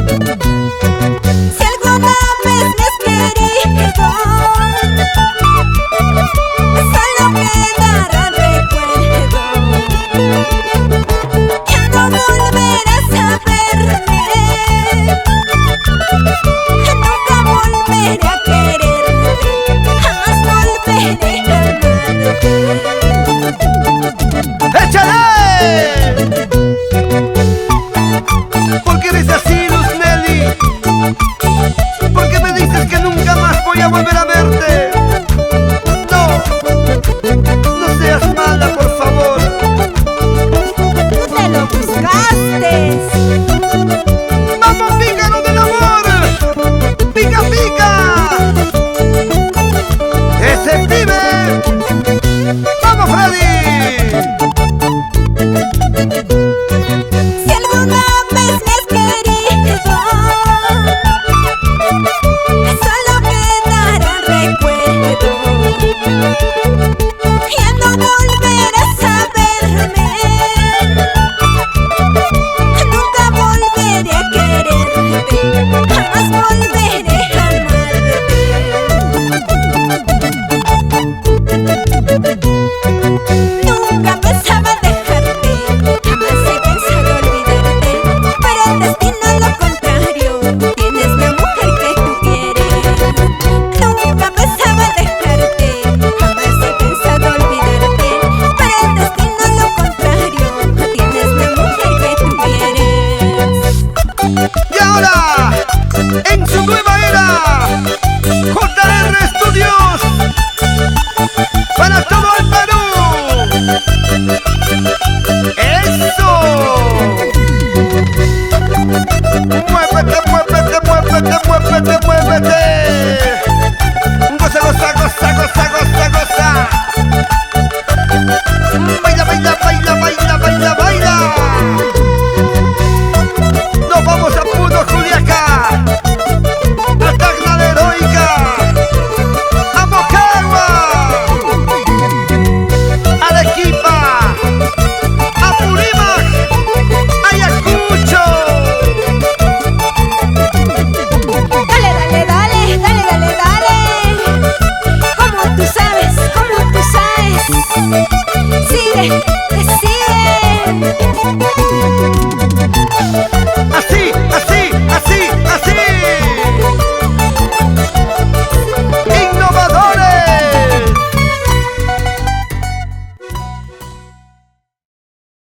Si alguna vez me has querido, solo quedará recuerdo. Ya no volverás a verme, nunca volveré a quererte, jamás volveré a amarte. ¡Échale! ¿Por qué eres así, Luz Nelly? ¿Por qué me dices que nunca más voy a volver a verte? No, no seas mala, por favor. Tú te lo buscaste. ¡Vamos, pícaro del amor! ¡Pica, pica! ¡Ese pibe! ¡Vamos, Freddy! Si alguna vez me has querido, solo quedará recuerdo. Ya no volverás a verme, nunca volveré a quererte, jamás volveré a amarte. Nunca pensaba dejarte, jamás he pensado olvidarte, pero el destino lo contrario, tienes la mujer que tú quieres. Nunca pensaba dejarte, jamás he pensado olvidarte, pero el destino lo contrario, tienes la mujer que tú quieres. Y ahora, en su nueva era, JR Studios, para todo el Perú. ¡Eso! ¡Muévete, muévete, muévete, muévete, muévete! ¡Goza, goza, goza, goza, goza, goza! ¡Baila, baila, baila, baila, baila, baila! ¡Nos vamos a Puno, Juliaca! ¡A Tacna la Heroica! ¡A Moquegua! ¡Arequipa! ¡Apurímac! ¡Ayacucho! Dale, dale, dale, dale, dale, dale. Como tú sabes, como tú sabes. Sigue, sigue. Así,